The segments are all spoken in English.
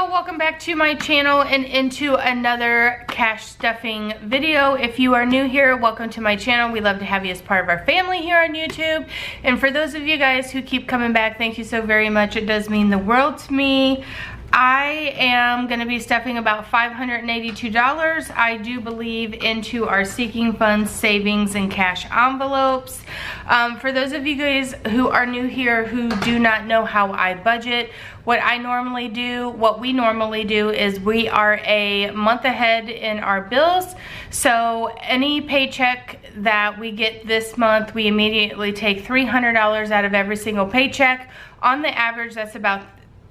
y'all, welcome back to my channel and into another cash stuffing video. If you are new here, welcome to my channel. We love to have you as part of our family here on YouTube. And for those of you guys who keep coming back, thank you so very much. It does mean the world to me. I am going to be stuffing about $582. I do believe into our Seeking Funds, savings, and cash envelopes. For those of you guys who are new here who do not know how I budget, what we normally do is we are a month ahead in our bills. So any paycheck that we get this month, we immediately take $300 out of every single paycheck. On the average, that's about,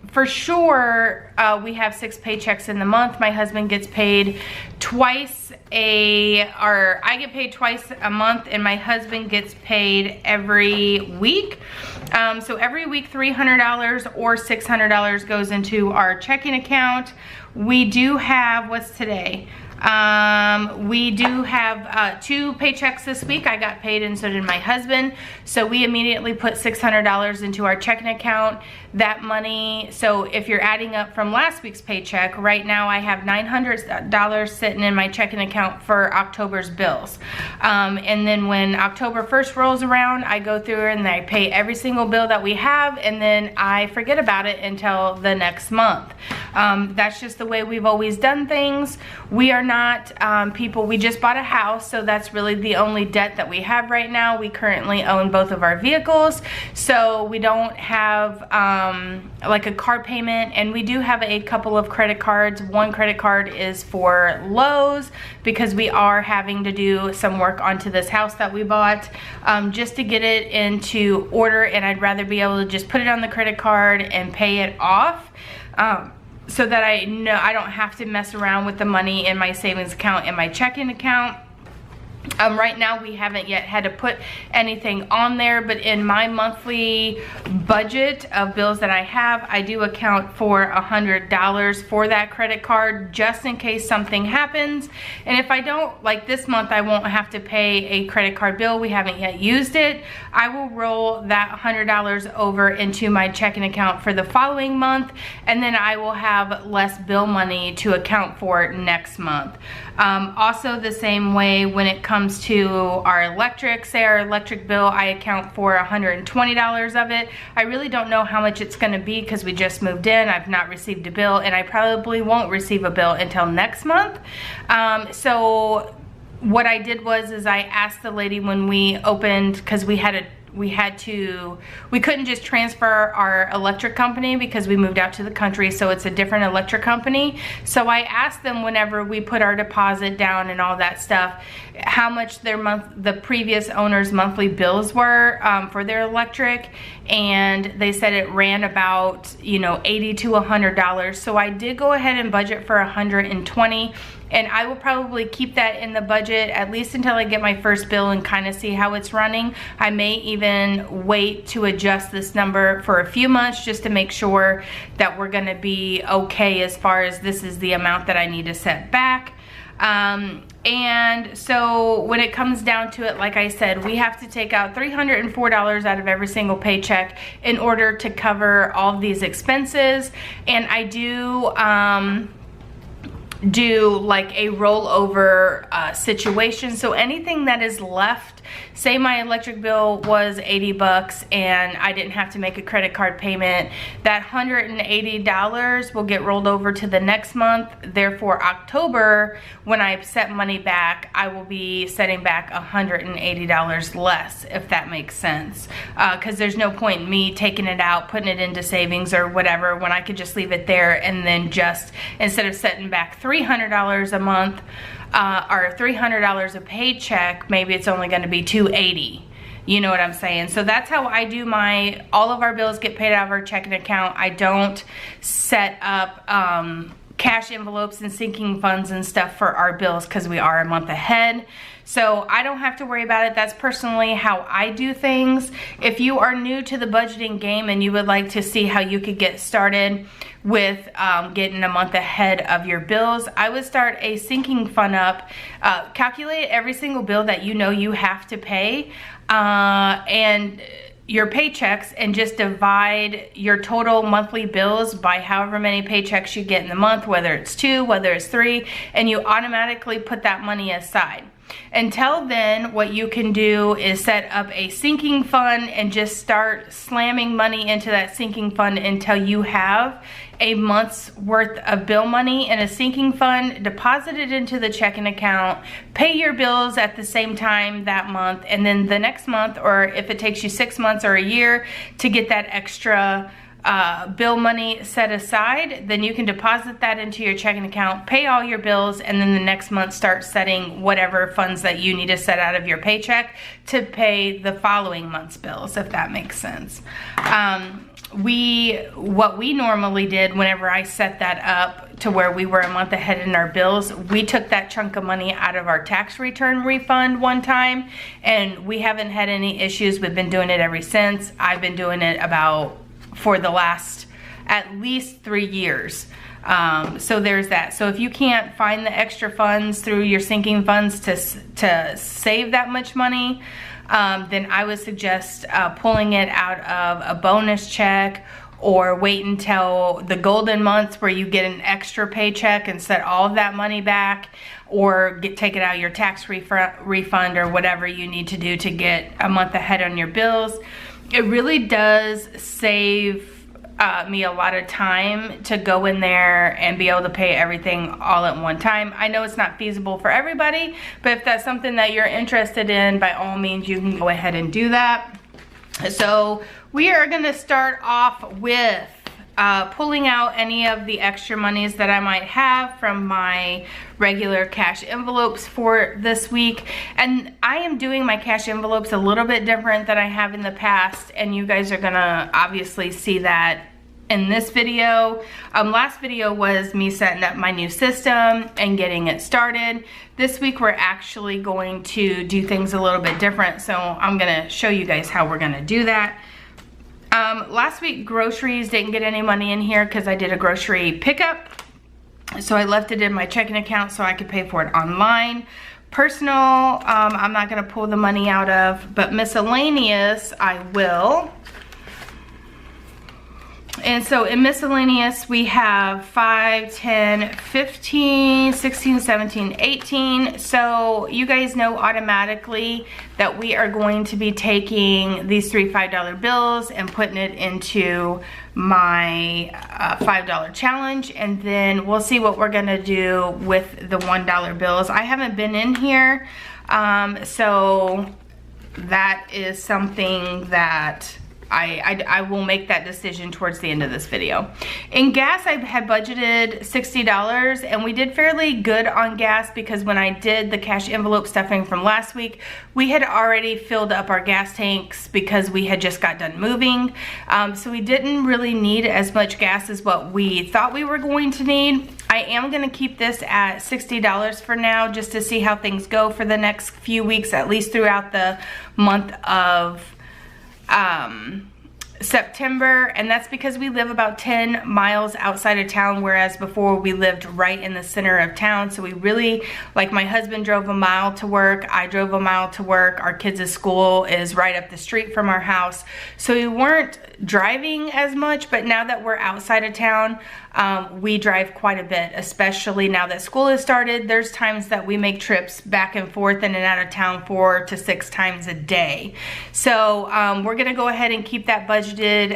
for sure, we have 6 paychecks in the month. My husband gets paid I get paid twice a month, and my husband gets paid every week. So every week $300 or $600 goes into our checking account. We do have, what's today? We do have 2 paychecks this week. I got paid and so did my husband. So we immediately put $600 into our checking account. That money, so if you're adding up from last week's paycheck, right now I have $900 sitting in my checking account for October's bills. And then when October 1st rolls around, I go through and I pay every single bill that we have, and then I forget about it until the next month. That's just the way we've always done things. We are not people, we just bought a house, so that's really the only debt that we have right now. We currently own both of our vehicles, so we don't have like a car payment, and we do have a couple of credit cards. One credit card is for Lowe's because we are having to do some work onto this house that we bought just to get it into order, and I'd rather be able to just put it on the credit card and pay it off. So that I know I don't have to mess around with the money in my savings account and my checking account. Right now we haven't yet had to put anything on there, but in my monthly budget of bills that I have, I do account for $100 for that credit card just in case something happens. And if I don't, like this month, I won't have to pay a credit card bill. We haven't yet used it. I will roll that $100 over into my checking account for the following month, and then I will have less bill money to account for next month. Also the same way when it comes to our electric, say our electric bill, I account for $120 of it. I really don't know how much it's gonna be because we just moved in. I've not received a bill, and I probably won't receive a bill until next month. So what I did is I asked the lady when we opened, because we couldn't just transfer our electric company because we moved out to the country, so it's a different electric company. So I asked them whenever we put our deposit down and all that stuff, how much the previous owner's monthly bills were for their electric, and they said it ran about, $80 to $100. So I did go ahead and budget for $120. And I will probably keep that in the budget at least until I get my first bill and kind of see how it's running. I may even wait to adjust this number for a few months just to make sure that we're gonna be okay as far as this is the amount that I need to set back. And so when it comes down to it, like I said, we have to take out $304 out of every single paycheck in order to cover all of these expenses. And I do like a rollover situation. So anything that is left, say my electric bill was 80 bucks and I didn't have to make a credit card payment, that $180 will get rolled over to the next month. Therefore, October, when I set money back, I will be setting back $180 less, if that makes sense. Because there's no point in me taking it out, putting it into savings or whatever, when I could just leave it there and then just, instead of setting back $300 a month, or $300 a paycheck, maybe it's only going to be $280. You know what I'm saying? So that's how I do all of our bills get paid out of our checking account. I don't set up cash envelopes and sinking funds and stuff for our bills because we are a month ahead. So I don't have to worry about it. That's personally how I do things. If you are new to the budgeting game and you would like to see how you could get started with getting a month ahead of your bills, I would start a sinking fund up, calculate every single bill that you know you have to pay, and your paychecks and just divide your total monthly bills by however many paychecks you get in the month, whether it's 2, whether it's 3, and you automatically put that money aside. Until then, what you can do is set up a sinking fund and just start slamming money into that sinking fund until you have a month's worth of bill money in a sinking fund, deposit it into the checking account, pay your bills at the same time that month, and then the next month, or if it takes you 6 months or a year to get that extra bill money set aside, then you can deposit that into your checking account, pay all your bills, and then the next month start setting whatever funds that you need to set out of your paycheck to pay the following month's bills, if that makes sense. What we normally did whenever I set that up to where we were a month ahead in our bills, we took that chunk of money out of our tax return refund one time, and we haven't had any issues. We've been doing it ever since. I've been doing it for the last at least 3 years. So there's that. So if you can't find the extra funds through your sinking funds to save that much money, then I would suggest pulling it out of a bonus check, or wait until the golden months where you get an extra paycheck and set all of that money back, or take it out of your tax refund or whatever you need to do to get a month ahead on your bills. It really does save me a lot of time to go in there and be able to pay everything all at one time. I know it's not feasible for everybody, but if that's something that you're interested in, by all means, you can go ahead and do that. So we are gonna start off with pulling out any of the extra monies that I might have from my regular cash envelopes for this week. And I am doing my cash envelopes a little bit different than I have in the past, and you guys are gonna obviously see that in this video. Last video was me setting up my new system and getting it started. This week we're actually going to do things a little bit different, so I'm gonna show you guys how we're gonna do that. Last week groceries didn't get any money in here because I did a grocery pickup, so I left it in my checking account so I could pay for it online. Personal, I'm not gonna pull the money out of, but miscellaneous I will. And so in miscellaneous, we have 5, 10, 15, 16, 17, 18. So you guys know automatically that we are going to be taking these 3 $5 bills and putting it into my $5 challenge. And then we'll see what we're gonna do with the $1 bills. I haven't been in here, so that is something that I will make that decision towards the end of this video. In gas, I had budgeted $60, and we did fairly good on gas because when I did the cash envelope stuffing from last week, we had already filled up our gas tanks because we had just got done moving. So we didn't really need as much gas as what we thought we were going to need. I am gonna keep this at $60 for now, just to see how things go for the next few weeks, at least throughout the month of September. And that's because we live about 10 miles outside of town, whereas before we lived right in the center of town. So we really, like, my husband drove a mile to work, I drove a mile to work, our kids' school is right up the street from our house, so we weren't driving as much. But now that we're outside of town, we drive quite a bit, especially now that school has started. There's times that we make trips back and forth in and out of town 4 to 6 times a day. So we're gonna go ahead and keep that budgeted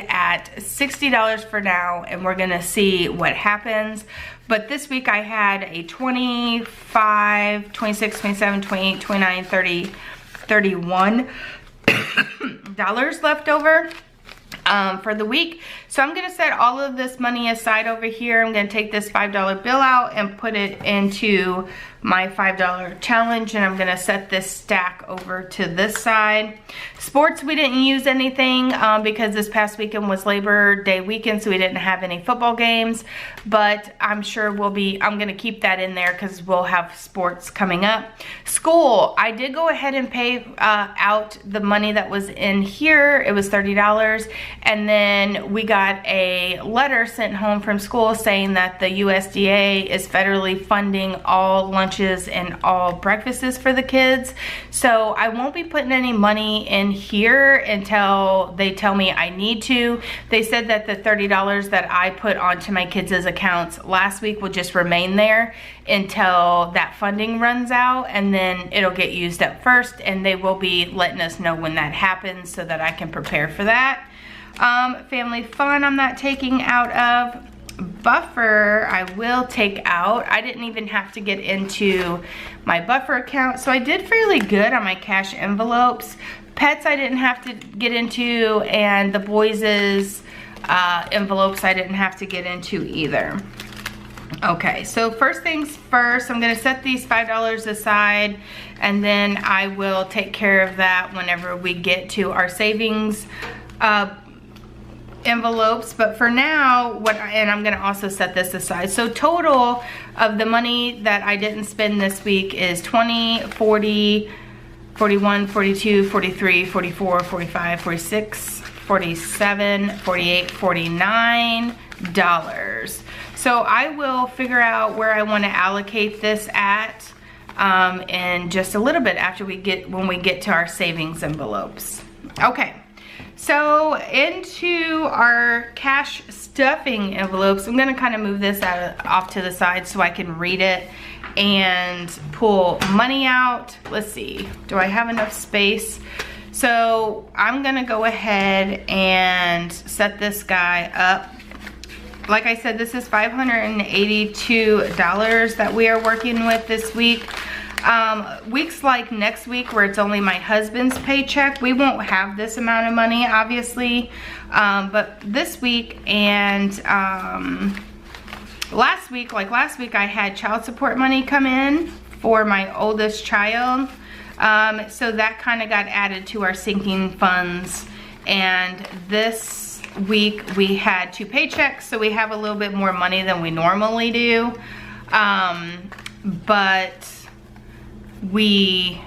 at $60 for now, and we're gonna see what happens. But this week I had a 25, 26, 27, 28, 29, 30, $31 left over for the week. So I'm gonna set all of this money aside over here. I'm gonna take this $5 bill out and put it into my $5 challenge, and I'm gonna set this stack over to this side. Sports, we didn't use anything because this past weekend was Labor Day weekend, so we didn't have any football games, but I'm sure I'm gonna keep that in there because we'll have sports coming up. School, I did go ahead and pay out the money that was in here. It was $30, And then we got a letter sent home from school saying that the USDA is federally funding all lunches and all breakfasts for the kids. So I won't be putting any money in here until they tell me I need to. They said that the $30 that I put onto my kids' accounts last week will just remain there until that funding runs out, and then it'll get used up first, and they will be letting us know when that happens so that I can prepare for that. Family fun I'm not taking out of. Buffer I will take out. I didn't even have to get into my buffer account, so I did fairly good on my cash envelopes. Pets I didn't have to get into, and the boys' envelopes I didn't have to get into either. Okay, so first things first, I'm gonna set these $5 aside, and then I will take care of that whenever we get to our savings envelopes. But for now, and I'm gonna also set this aside. So total of the money that I didn't spend this week is 20, 40, 41, 42, 43, 44, 45, 46, 47, 48, 49 dollars. So I will figure out where I want to allocate this at in just a little bit after when we get to our savings envelopes. Okay, so into our cash stuffing envelopes, I'm gonna kind of move this off to the side so I can read it and pull money out. Let's see, do I have enough space? So I'm gonna go ahead and set this guy up. Like I said, this is $582 that we are working with this week. Weeks like next week where it's only my husband's paycheck, we won't have this amount of money, obviously. But this week and last week I had child support money come in for my oldest child. So that kind of got added to our sinking funds. And this week we had 2 paychecks, so we have a little bit more money than we normally do. But we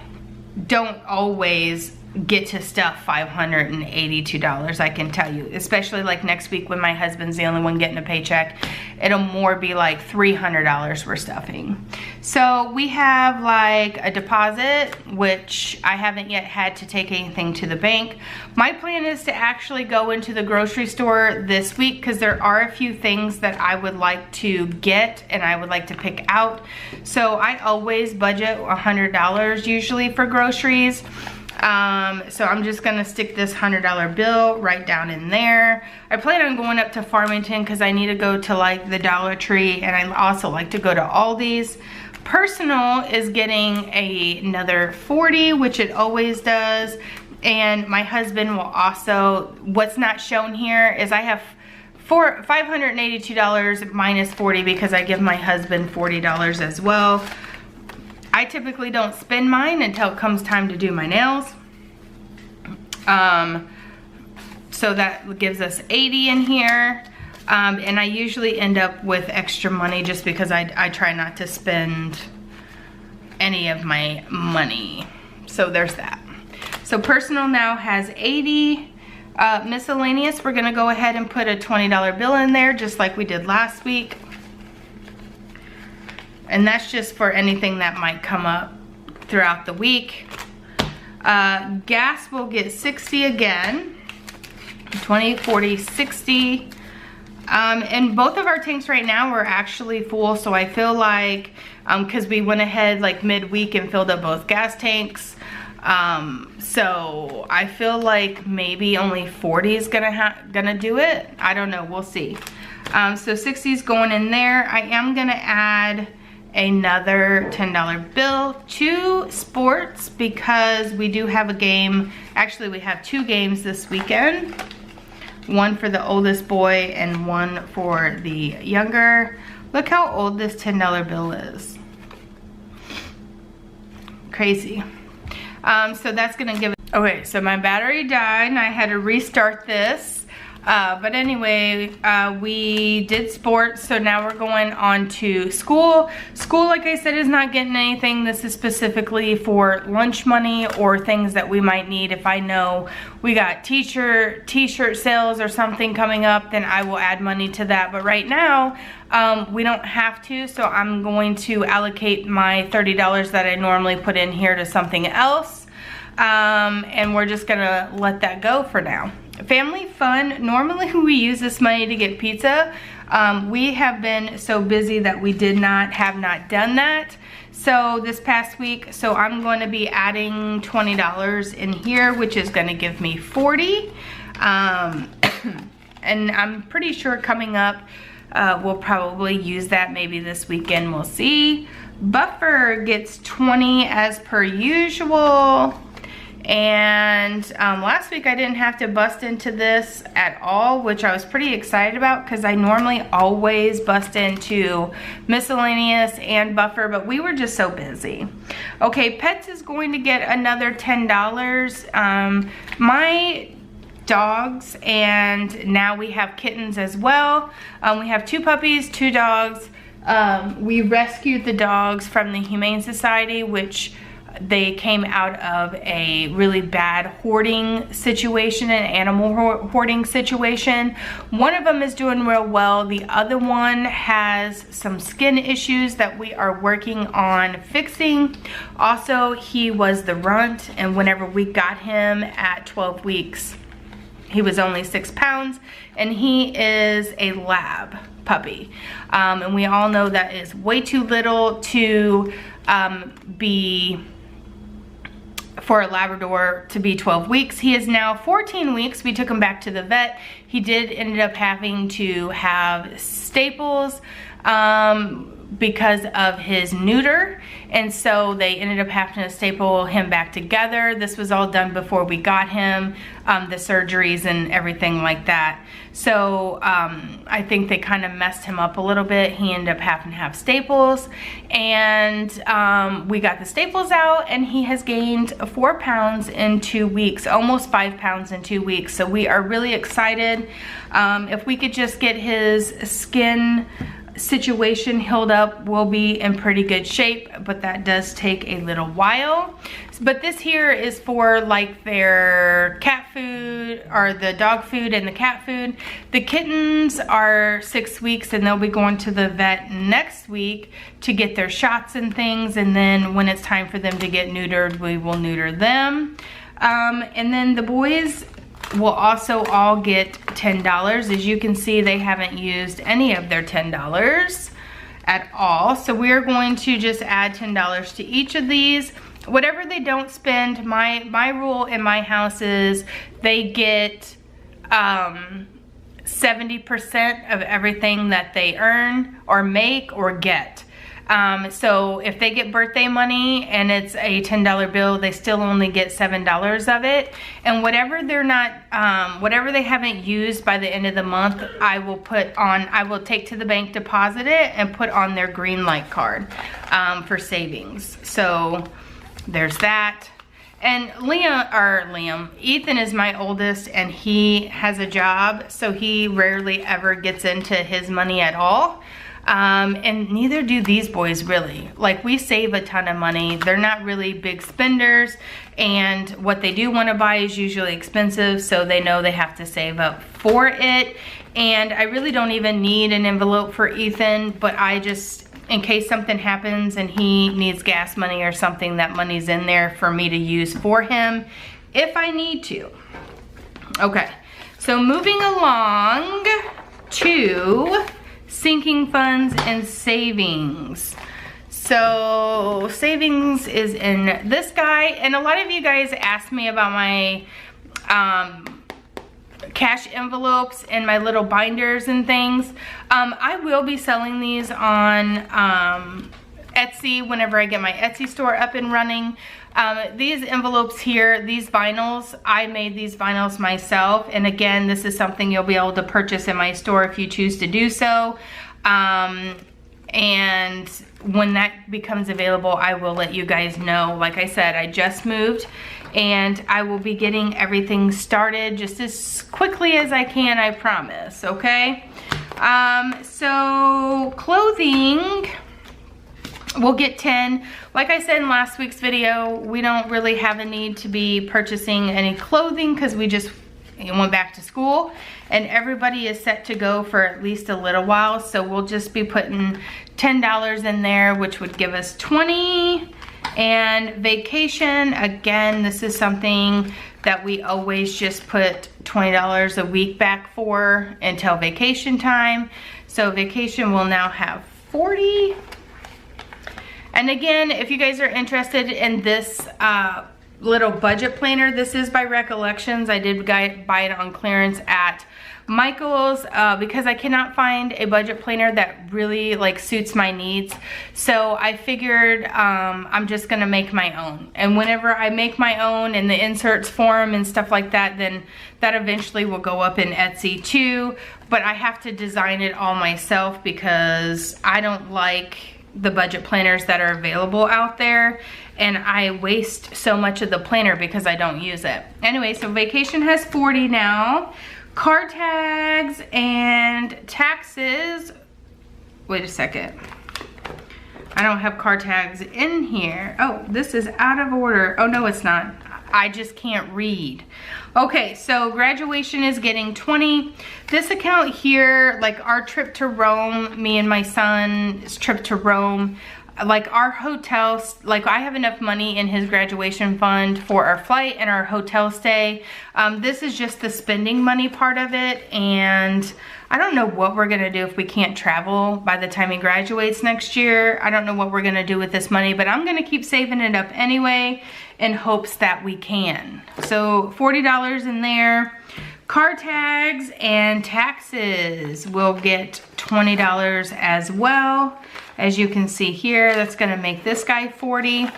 don't always get to stuff $582, I can tell you, especially like next week when my husband's the only one getting a paycheck. It'll more be like $300 we're stuffing. So we have like a deposit, which I haven't yet had to take anything to the bank. My plan is to actually go into the grocery store this week because there are a few things that I would like to get and I would like to pick out. So I always budget $100 usually for groceries. So I'm just gonna stick this $100 bill right down in there. I plan on going up to Farmington because I need to go to like the Dollar Tree, and I also like to go to Aldi's. Personal is getting another 40, which it always does. And my husband will also, what's not shown here is I have $582 minus 40 because I give my husband $40 as well. I typically don't spend mine until it comes time to do my nails. So that gives us 80 in here. And I usually end up with extra money just because I try not to spend any of my money. So there's that. So personal now has 80. Miscellaneous, we're gonna go ahead and put a $20 bill in there just like we did last week. And that's just for anything that might come up throughout the week. Gas will get 60 again. 20, 40, 60. And both of our tanks right now are actually full, so I feel like, because we went ahead like midweek and filled up both gas tanks. So I feel like maybe only 40 is gonna do it. I don't know, we'll see. So 60 is going in there. I am gonna add another $10 bill to sports because we do have a game. Actually, we have 2 games this weekend. One for the oldest boy and one for the younger. Look how old this $10 bill is. Crazy. So that's gonna give it. Okay, so my battery died and I had to restart this. But anyway, we did sports, so now we're going on to school. School, like I said, is not getting anything. This is specifically for lunch money or things that we might need. If I know we got t-shirt sales or something coming up, then I will add money to that. But right now, we don't have to, so I'm going to allocate my $30 that I normally put in here to something else. And we're just gonna let that go for now. Family fun, normally we use this money to get pizza. We have been so busy that we have not done that. So this past week, so I'm going to be adding $20 in here, which is gonna give me 40. And I'm pretty sure coming up, we'll probably use that maybe this weekend, we'll see. Buffer gets 20 as per usual. And last week I didn't have to bust into this at all, which I was pretty excited about because I normally always bust into miscellaneous and buffer, but we were just so busy. Okay, pets is going to get another $10. My dogs, and now we have kittens as well. We have 2 puppies, 2 dogs. We rescued the dogs from the Humane Society, which they came out of a really bad hoarding situation, an animal hoarding situation. One of them is doing real well. The other one has some skin issues that we are working on fixing. Also, he was the runt, and whenever we got him at 12 weeks, he was only 6 pounds, and he is a lab puppy. And we all know that is way too little to be for a Labrador to be 12 weeks. He is now 14 weeks. We took him back to the vet. He did end up having to have staples because of his neuter, and so they ended up having to staple him back together. This was all done before we got him, the surgeries and everything like that. So I think they kind of messed him up a little bit. He ended up having to have staples, and we got the staples out, and he has gained 4 pounds in 2 weeks, almost 5 pounds in 2 weeks. So we are really excited. If we could just get his skin situation healed up, we'll be in pretty good shape, but that does take a little while. But this here is for like their cat food, or the dog food and the cat food. The kittens are 6 weeks, and they'll be going to the vet next week to get their shots and things, and then when it's time for them to get neutered, we will neuter them. And then the boys will also all get $10. As you can see, they haven't used any of their $10 at all. So we're going to just add $10 to each of these. Whatever they don't spend, my rule in my house is they get 70% of everything that they earn or make or get. So if they get birthday money and it's a $10 bill, they still only get $7 of it. And whatever they're not, whatever they haven't used by the end of the month, I will take to the bank, deposit it, and put on their green light card for savings. So there's that. And Ethan is my oldest, and he has a job, so he rarely ever gets into his money at all. And neither do these boys really. Like, we save a ton of money. They're not really big spenders, and what they do want to buy is usually expensive, so they know they have to save up for it. And I really don't even need an envelope for Ethan, but I just, in case something happens and he needs gas money or something, that money's in there for me to use for him if I need to. Okay, so moving along to sinking funds and savings. So savings is in this guy, and a lot of you guys asked me about my cash envelopes and my little binders and things. I will be selling these on Etsy whenever I get my Etsy store up and running. These envelopes here, these vinyls, I made these vinyls myself, and again, this is something you'll be able to purchase in my store if you choose to do so. And when that becomes available, I will let you guys know. Like I said, I just moved, and I will be getting everything started just as quickly as I can, I promise, okay? So clothing, we'll get 10. Like I said in last week's video, we don't really have a need to be purchasing any clothing because we just went back to school and everybody is set to go for at least a little while. So we'll just be putting $10 in there, which would give us 20. And vacation, again, this is something that we always just put $20 a week back for until vacation time. So vacation will now have 40. And again, if you guys are interested in this little budget planner, this is by Recollections. I did buy it on clearance at Michael's because I cannot find a budget planner that really like suits my needs. So I figured I'm just gonna make my own. And whenever I make my own and the inserts form and stuff like that, then that eventually will go up in Etsy too. But I have to design it all myself because I don't like the budget planners that are available out there, and I waste so much of the planner because I don't use it. Anyway, so vacation has 40 now. Car tags and taxes. Wait a second. I don't have car tags in here. Oh, this is out of order. Oh, no, it's not. I just can't read. Okay, so graduation is getting 20. This account here, like our trip to Rome, me and my son's trip to Rome, like our hotels, like I have enough money in his graduation fund for our flight and our hotel stay. This is just the spending money part of it, and I don't know what we're gonna do if we can't travel by the time he graduates next year. I don't know what we're gonna do with this money, but I'm gonna keep saving it up anyway in hopes that we can. So $40 in there. Car tags and taxes will get $20 as well. As you can see here, that's gonna make this guy 40.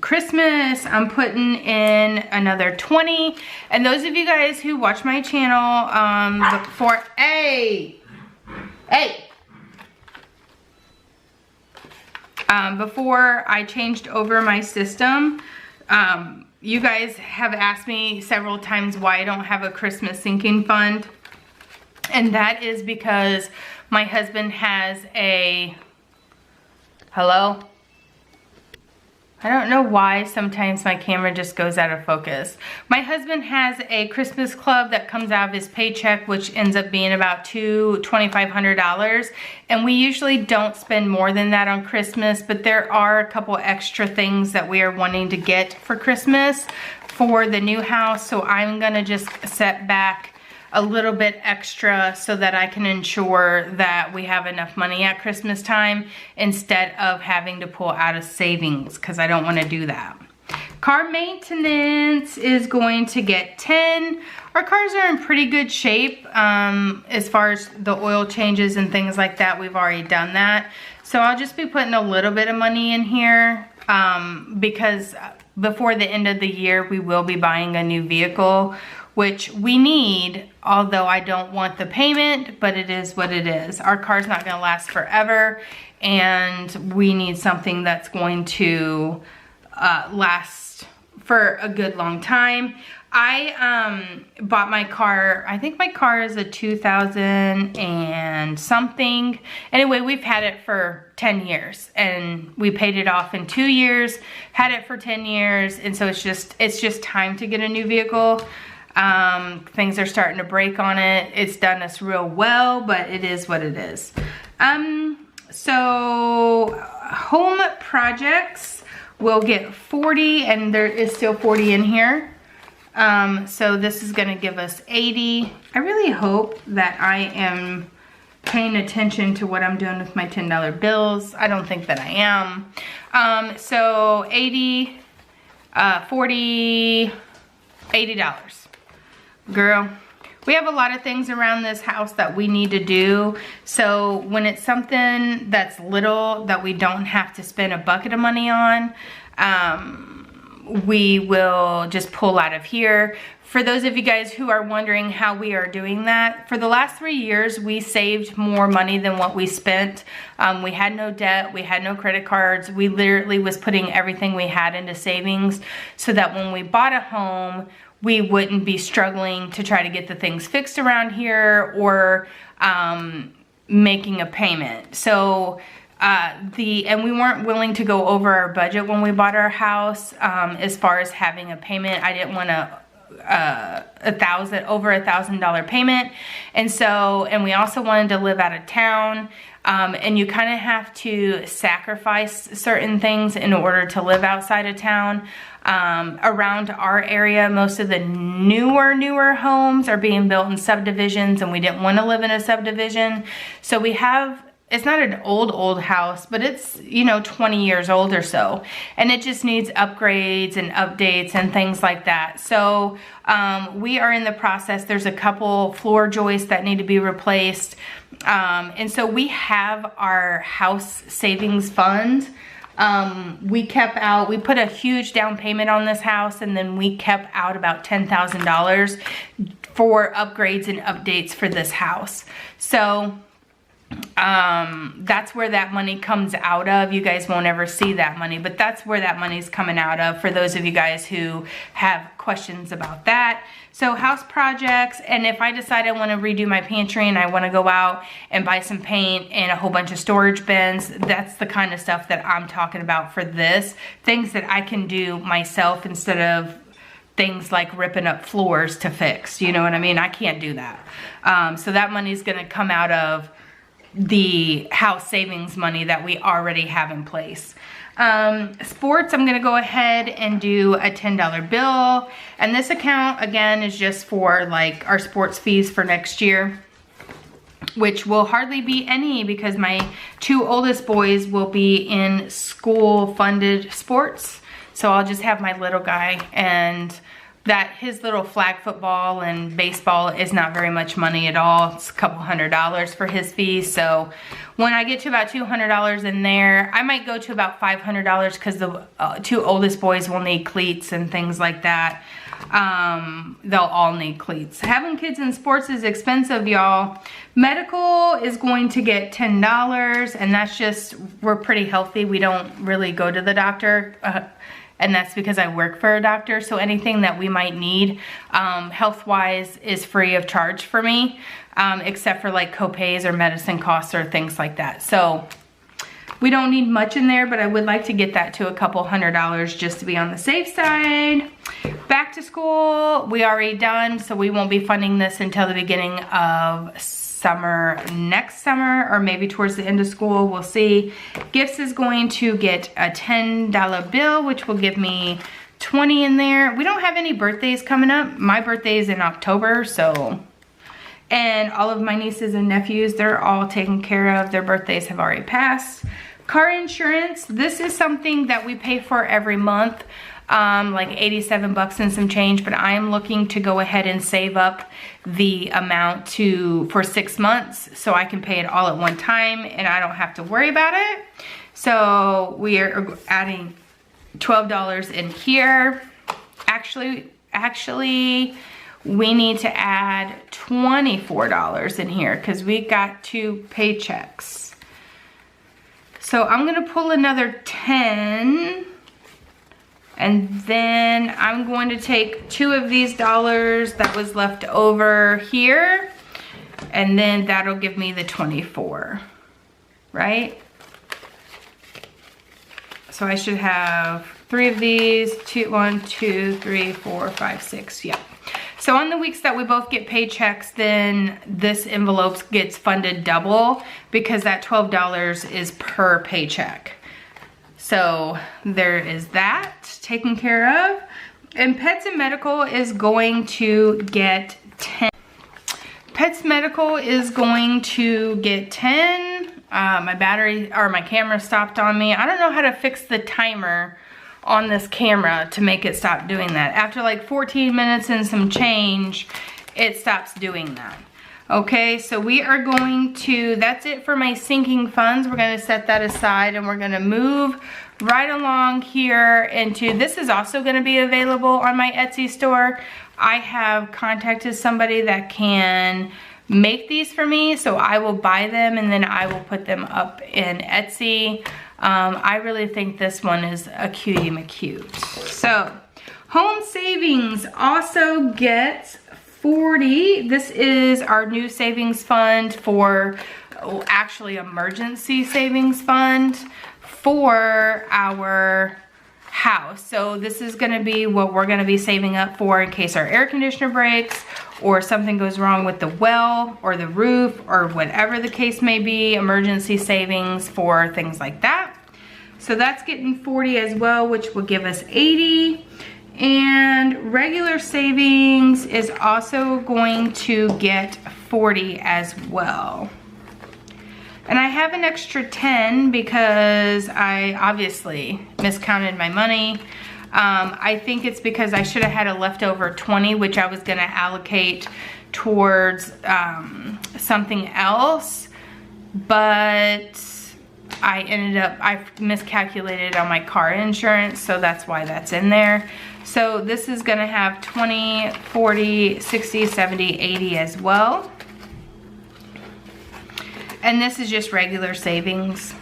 Christmas, I'm putting in another 20. And those of you guys who watch my channel before, before I changed over my system, you guys have asked me several times why I don't have a Christmas sinking fund. And that is because my husband has a, hello? I don't know why sometimes my camera just goes out of focus. My husband has a Christmas club that comes out of his paycheck, which ends up being about $2,500. And we usually don't spend more than that on Christmas, but there are a couple extra things that we are wanting to get for Christmas for the new house. So I'm gonna just set back a little bit extra so that I can ensure that we have enough money at Christmas time instead of having to pull out of savings, because I don't want to do that. Car maintenance is going to get 10. Our cars are in pretty good shape as far as the oil changes and things like that. We've already done that. So I'll just be putting a little bit of money in here because before the end of the year we will be buying a new vehicle, which we need, although I don't want the payment, but it is what it is. Our car's not gonna last forever, and we need something that's going to last for a good long time. I bought my car, I think my car is a 2000 and something. Anyway, we've had it for 10 years and we paid it off in 2 years, had it for 10 years. And so it's just time to get a new vehicle. Things are starting to break on it. It's done us real well, but it is what it is. So home projects will get 40, and there is still 40 in here. So this is gonna give us 80. I really hope that I am paying attention to what I'm doing with my $10 bills. I don't think that I am. So 80, 40, $80. Girl, we have a lot of things around this house that we need to do. So when it's something that's little that we don't have to spend a bucket of money on, we will just pull out of here. For those of you guys who are wondering how we are doing that, for the last 3 years, we saved more money than what we spent. We had no debt, we had no credit cards. We literally was putting everything we had into savings so that when we bought a home, we wouldn't be struggling to try to get the things fixed around here or making a payment. So and we weren't willing to go over our budget when we bought our house as far as having a payment. I didn't want to over $1,000 payment, and we also wanted to live out of town, and you kind of have to sacrifice certain things in order to live outside of town. Around our area, most of the newer homes are being built in subdivisions, and we didn't want to live in a subdivision, so we have, it's not an old house, but it's, you know, 20 years old or so. And it just needs upgrades and updates and things like that. So we are in the process. There's a couple floor joists that need to be replaced. And so we have our house savings fund. We put a huge down payment on this house, and then we kept out about $10,000 for upgrades and updates for this house. So that's where that money comes out of. You guys won't ever see that money, but that's where that money's coming out of for those of you guys who have questions about that. So house projects, and if I decide I want to redo my pantry and I want to go out and buy some paint and a whole bunch of storage bins, that's the kind of stuff that I'm talking about for this. Things that I can do myself instead of things like ripping up floors to fix, you know what I mean? I can't do that. So that money's going to come out of the house savings money that we already have in place. Sports, I'm gonna go ahead and do a $10 bill. And this account, again, is just for like our sports fees for next year, which will hardly be any because my 2 oldest boys will be in school funded sports. So I'll just have my little guy, and that his little flag football and baseball is not very much money at all. It's a couple $100 for his fees. So when I get to about $200 in there, I might go to about $500 because the 2 oldest boys will need cleats and things like that. They'll all need cleats. Having kids in sports is expensive, y'all. Medical is going to get $10, and that's just, we're pretty healthy. We don't really go to the doctor. And that's because I work for a doctor, so anything that we might need health-wise is free of charge for me, except for like co-pays or medicine costs or things like that. So we don't need much in there, but I would like to get that to a couple $100 just to be on the safe side. Back to school, we already done, so we won't be funding this until the beginning of summer, next summer, or maybe towards the end of school, we'll see. Gifts is going to get a $10 bill, which will give me 20 in there. We don't have any birthdays coming up. My birthday is in October, so, and all of my nieces and nephews, they're all taken care of. Their birthdays have already passed. Car insurance, this is something that we pay for every month. Like 87 bucks and some change, but I am looking to go ahead and save up the amount for 6 months so I can pay it all at one time and I don't have to worry about it. So we are adding $12 in here. Actually, we need to add $24 in here because we got 2 paychecks. So I'm gonna pull another 10. And then I'm going to take 2 of these dollars that was left over here, and then that'll give me the 24, right? So I should have 3 of these, 1, 2, 3, 4, 5, 6, yeah. So on the weeks that we both get paychecks, then this envelope gets funded double because that $12 is per paycheck. So there is that taken care of. And pets and medical is going to get 10. Pets medical is going to get 10. My battery, or my camera stopped on me. I don't know how to fix the timer on this camera to make it stop doing that. After like 14 minutes and some change, it stops doing that. Okay, so we are going to, that's it for my sinking funds. We're gonna set that aside and we're gonna move right along here into, this is also gonna be available on my Etsy store. I have contacted somebody that can make these for me, so I will buy them and then I will put them up in Etsy. I really think this one is a cutie McCute. So, Home Savings also gets 40. This is our new savings fund for, actually emergency savings fund for our house. So this is gonna be what we're gonna be saving up for in case our air conditioner breaks or something goes wrong with the well or the roof or whatever the case may be, emergency savings for things like that. So that's getting 40 as well, which will give us 80. And regular savings is also going to get 40 as well. And I have an extra 10 because I obviously miscounted my money. I think it's because I should have had a leftover 20, which I was gonna allocate towards something else, but I miscalculated on my car insurance, so that's why that's in there. So this is gonna have 20, 40, 60, 70, 80 as well. And this is just regular savings.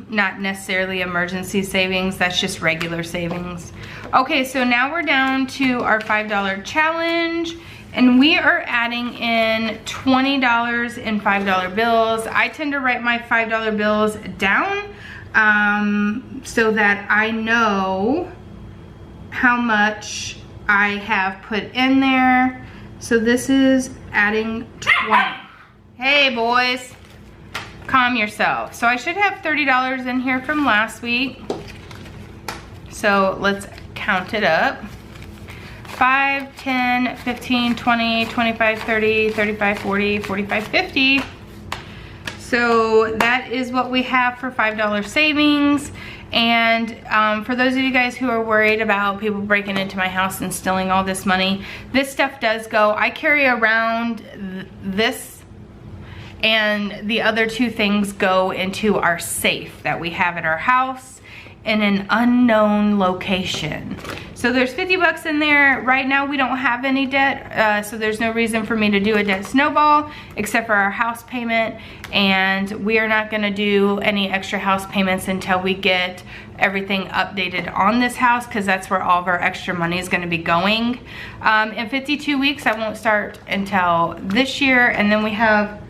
Not necessarily emergency savings, that's just regular savings. Okay, so now we're down to our $5 challenge, and we are adding in $20 in $5 bills. I tend to write my $5 bills down so that I know how much I have put in there. So this is adding 20. Hey boys, calm yourself. So I should have $30 in here from last week. So let's count it up. 5, 10, 15, 20, 25, 30, 35, 40, 45, 50. So that is what we have for $5 savings. And for those of you guys who are worried about people breaking into my house and stealing all this money, this stuff does go. I carry around this, and the other two things go into our safe that we have at our house in an unknown location. So there's 50 bucks in there. Right now we don't have any debt, so there's no reason for me to do a debt snowball except for our house payment, and we are not gonna do any extra house payments until we get everything updated on this house, because that's where all of our extra money is gonna be going. In 52 weeks, I won't start until this year, and then we have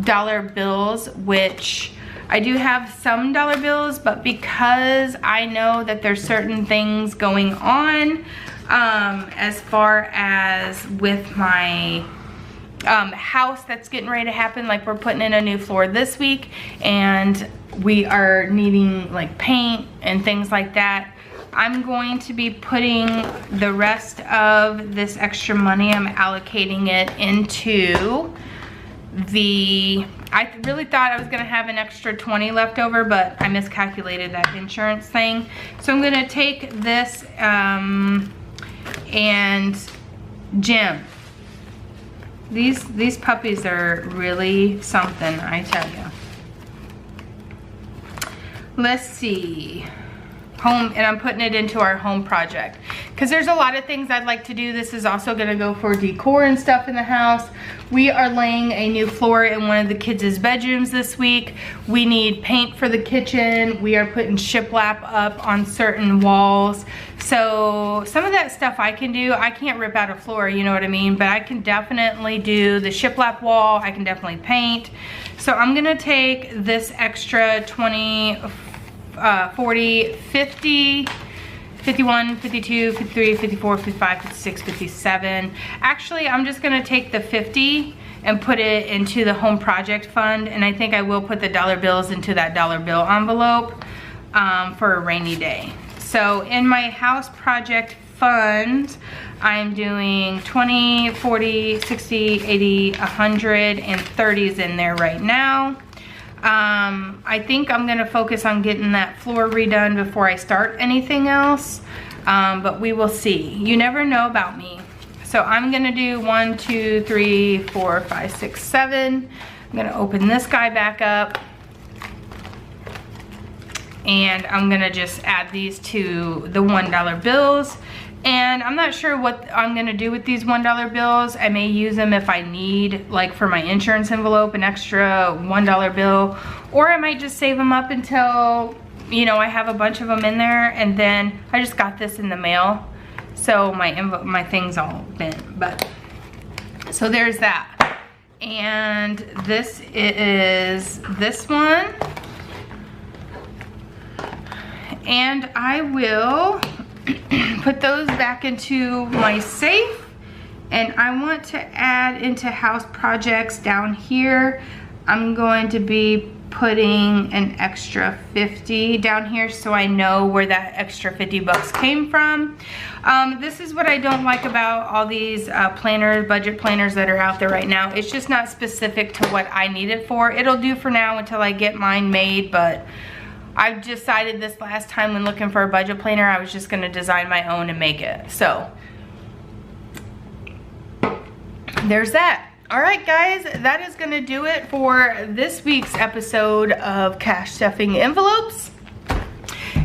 dollar bills, which I do have some dollar bills, but because I know that there's certain things going on as far as with my house that's getting ready to happen, like we're putting in a new floor this week and we are needing like paint and things like that, I'm going to be putting the rest of this extra money, I'm allocating it into I really thought I was gonna have an extra 20 left over, but I miscalculated that insurance thing. So I'm gonna take this and Jim. These puppies are really something, I tell you. Let's see. Home, and I'm putting it into our home project because there's a lot of things I'd like to do. This is also going to go for decor and stuff in the house. We are laying a new floor in one of the kids' bedrooms this week. We need paint for the kitchen. We are putting shiplap up on certain walls. So some of that stuff I can do. I can't rip out a floor, you know what I mean, but I can definitely do the shiplap wall. I can definitely paint. So I'm going to take this extra 20, 40, 50, 51, 52, 53, 54, 55, 56, 57. Actually, I'm just gonna take the 50 and put it into the home project fund, and I think I will put the dollar bills into that dollar bill envelope for a rainy day. So in my house project fund, I'm doing 20, 40, 60, 80, 100, and 30s in there right now. I think I'm gonna focus on getting that floor redone before I start anything else, but we will see. You never know about me. So I'm gonna do 1, 2, 3, 4, 5, 6, 7. I'm gonna open this guy back up. And I'm gonna just add these to the $1 bills. And I'm not sure what I'm gonna do with these $1 bills. I may use them if I need, like for my insurance envelope, an extra $1 bill, or I might just save them up until, you know, I have a bunch of them in there. And then I just got this in the mail, so my thing's all bent. But so there's that. And this is this one. And I will put those back into my safe. And I want to add into house projects down here. I'm going to be putting an extra 50 down here so I know where that extra 50 bucks came from. This is what I don't like about all these budget planners that are out there right now. It's just not specific to what I need it for. It'll do for now until I get mine made, but I've decided this last time when looking for a budget planner, I was just gonna design my own and make it. So there's that. All right, guys, that is gonna do it for this week's episode of Cash Stuffing Envelopes.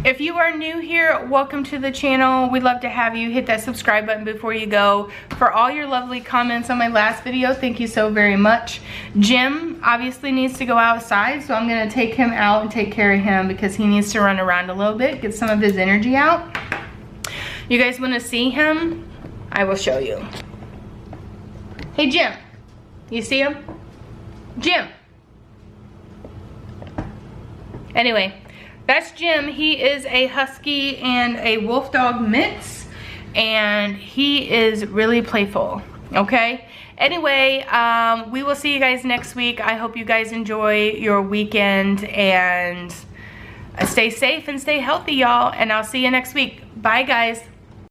If you are new here, welcome to the channel. We'd love to have you. Hit that subscribe button before you go. For all your lovely comments on my last video, thank you so very much. Jim obviously needs to go outside, so I'm gonna take him out and take care of him because he needs to run around a little bit, get some of his energy out. You guys wanna see him? I will show you. Hey, Jim. You see him? Jim. Anyway, that's Jim. He is a husky and a wolf dog mix, and he is really playful, okay? Anyway, we will see you guys next week. I hope you guys enjoy your weekend, and stay safe and stay healthy, y'all, and I'll see you next week. Bye, guys.